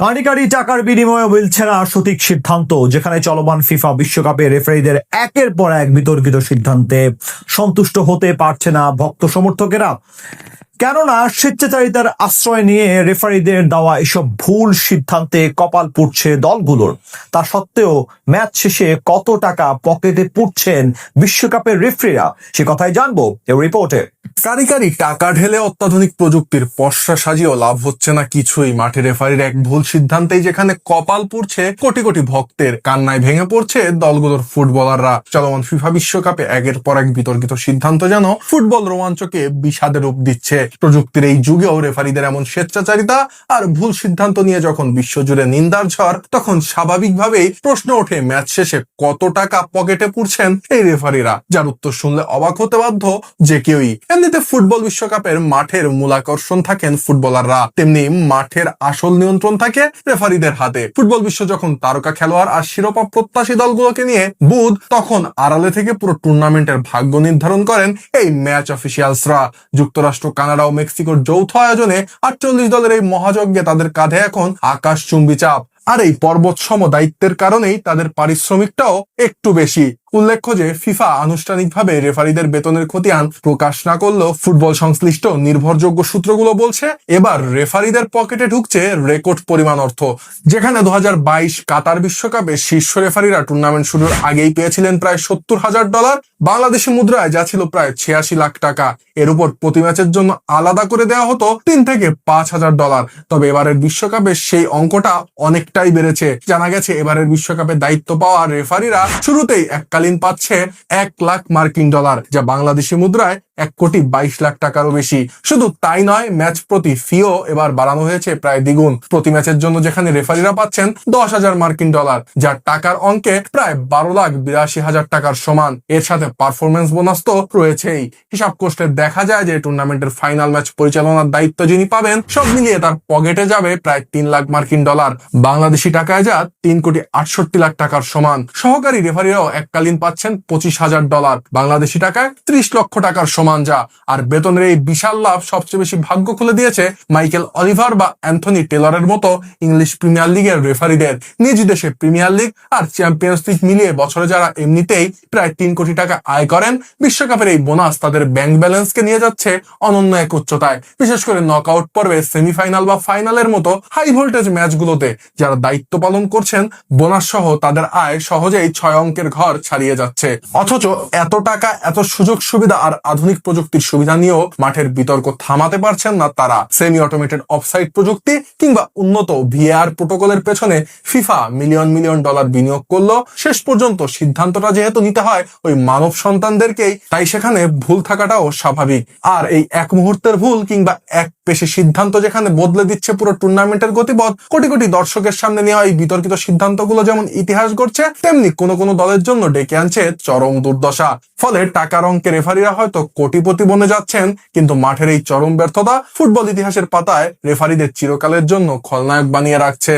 কাঁড়ি কাঁড়ি টাকার বিনিময়ে মিলছে না সঠিক সিদ্ধান্ত, যেখানে চলমান ফিফা বিশ্বকাপে রেফারিদের একের পর এক বিতর্কিত সিদ্ধান্তে সন্তুষ্ট হতে পারছে না ভক্ত সমর্থকেরা। কেননা স্বেচ্ছাচারিতার আশ্রয় নিয়ে রেফারিদের দেওয়া এসব ভুল সিদ্ধান্তে কপাল পুড়ছে দলগুলোর। তা সত্ত্বেও ম্যাচ শেষে কত টাকা পকেটে পুড়ছেন বিশ্বকাপের রেফারিরা, সে কথাই জানবো এই রিপোর্টে। কারি কারি টাকা ঢেলে অত্যাধুনিক প্রযুক্তির পসরা সাজিয়েও লাভ হচ্ছে না কিছুই। মাঠে রেফারির এক ভুল সিদ্ধান্তেই যেখানে কপাল পুড়ছে কোটি কোটি ভক্তের, কান্নায় ভেঙে পড়ছে দলগুলোর ফুটবলাররা। চলমান ফিফা বিশ্বকাপে একের পর এক বিতর্কিত সিদ্ধান্ত যেন ফুটবল রোমাঞ্চকে বিষাদে রূপ দিচ্ছে। প্রযুক্তির এই যুগেও রেফারিদের এমন স্বেচ্ছাচারিতা আর ভুল সিদ্ধান্ত নিয়ে যখন বিশ্বজুড়ে নিন্দার ঝড়, তখন স্বাভাবিকভাবেই প্রশ্ন ওঠে ম্যাচ শেষে কত টাকা পকেটে পুড়ছেন এই রেফারিরা, যার উত্তর শুনলে অবাক হতে বাধ্য যে কেউই। এমনিতে ফুটবল বিশ্বকাপের মাঠের মূল আকর্ষণ থাকেন ফুটবলাররা, তেমনি মাঠের আসল নিয়ন্ত্রণ থাকে রেফারিদের হাতে। ফুটবল বিশ্ব যখন তারকা খেলোয়াড় আর শিরোপা প্রত্যাশী দলগুলোকে নিয়ে বুধ, তখন আড়ালে থেকে পুরো টুর্নামেন্টের ভাগ্য নির্ধারণ করেন এই ম্যাচ অফিসিয়ালসরা। যুক্তরাষ্ট্র, কানাডা ও মেক্সিকোর যৌথ আয়োজনে 48 দলের এই মহাযজ্ঞে তাদের কাঁধে এখন আকাশচুম্বী চাপ, আর এই পর্বত সম দায়িত্বের কারণেই তাদের পারিশ্রমিকটাও একটু বেশি। উল্লেখ্য যে ফিফা আনুষ্ঠানিকভাবে রেফারিদের বেতনের খতিয়ান প্রকাশ না করলেও ফুটবল সংশ্লিষ্ট নির্ভরযোগ্য সূত্রগুলো বলছে এবার রেফারিদের পকেটে ঢুকছে রেকর্ড পরিমাণ অর্থ। যেখানে 2022 কাতার বিশ্বকাপে শীর্ষ রেফারিরা টুর্নামেন্ট শুরুর আগেই পেয়েছিলেন প্রায় $70,000, বাংলাদেশি মুদ্রায় যা ছিল প্রায় 86 লাখ টাকা। এর উপর প্রতি ম্যাচের জন্য আলাদা করে দেওয়া হতো $3 থেকে $5,000। তবে এবারের বিশ্বকাপে সেই অঙ্কটা অনেকটাই বেড়েছে। জানা গেছে এবারের বিশ্বকাপে দায়িত্ব পাওয়া রেফারিরা শুরুতেই এককালীন পাচ্ছে $1 লাখ, যা বাংলাদেশি মুদ্রায় 1,22 লাখ টাকারও বেশি। শুধু তাই নয়, ম্যাচ প্রতি ফিও এবার বাড়ানো হয়েছে প্রায় দ্বিগুণ। প্রতি ম্যাচের জন্য যেখানে রেফারিরা পাচ্ছেন $10,000, যা টাকার অঙ্কে প্রায় 12,82,000 টাকার সমান। এর সাথে পারফরমেন্স বোনাস তো রয়েছেই। হিসাব করতে দেখা যায় যে টুর্নামেন্টের ফাইনাল ম্যাচ পরিচালনার দায়িত্ব যিনি পাবেন, সব মিলিয়ে তার পকেটে যাবে প্রায় $3 লাখ, বাংলাদেশি টাকায় যা $3,68,00,000 টাকার সমান। সহকারী রেফারিরাও এককালীন পাচ্ছেন $25,000, বাংলাদেশি টাকায় 30 লক্ষ টাকার সমান যা। আর বেতনের এই বিশাল লাভ সবচেয়ে বেশি ভাগ্য খুলে দিয়েছে মাইকেল অলিভার বা অ্যান্থনি টেলরের মতো ইংলিশ প্রিমিয়ার লিগের রেফারিদের। নিজ দেশে প্রিমিয়ার লিগ আর চ্যাম্পিয়ন্স লিগ মিলিয়ে বছরে যারা এমনিতেই প্রায় 3 কোটি টাকা আয় করেন, বিশ্বকাপের এই বোনাস তাদের ব্যাংক ব্যালেন্সকে নিয়ে যাচ্ছে অনন্য এক উচ্চতায়। বিশেষ করে নকআউট পর্বে, সেমিফাইনাল বা ফাইনালের মতো হাই ভোল্টেজ ম্যাচগুলোতে যারা দায়িত্ব পালন করছেন, বোনাস সহ তাদের আয় সহজেই 6 অঙ্কের ঘর ছাড়িয়ে যাচ্ছে। অথচ এত টাকা, এত সুযোগ সুবিধা আর আধুনিক প্রযুক্তির সুবিধা নিয়েও মাঠের বিতর্ক থামাতে পারছেন না তারা। সেমি অটোমেটেড অফসাইড প্রযুক্তি কিংবা উন্নত ভিএআর প্রোটোকলের পেছনে ফিফা মিলিয়ন মিলিয়ন ডলার বিনিয়োগ করলো, শেষ পর্যন্ত সিদ্ধান্তটা যেহেতু নিতে হয় ওই মানব সন্তানদেরকেই, তাই সেখানে ভুল থাকাটাও স্বাভাবিক। আর এই এক মুহূর্তের ভুল কিংবা এক পেশি সিদ্ধান্ত যেখানে বদলে দিচ্ছে পুরো টুর্নামেন্টের গতিপথ, কোটি কোটি দর্শকের সামনে নেওয়া এই বিতর্কিত সিদ্ধান্তগুলো যেমন ইতিহাস গড়ছে, তেমনি কোনো কোনো দলের জন্য ডেকে আনছে চরম দুর্দশা। ফলে টাকার অঙ্কে রেফারিরা হয়তো কোটিপতি বনে যাচ্ছেন, কিন্তু মাঠের এই চরম ব্যর্থতা ফুটবল ইতিহাসের পাতায় রেফারিদের চিরকালের জন্য খলনায়ক বানিয়ে রাখছে।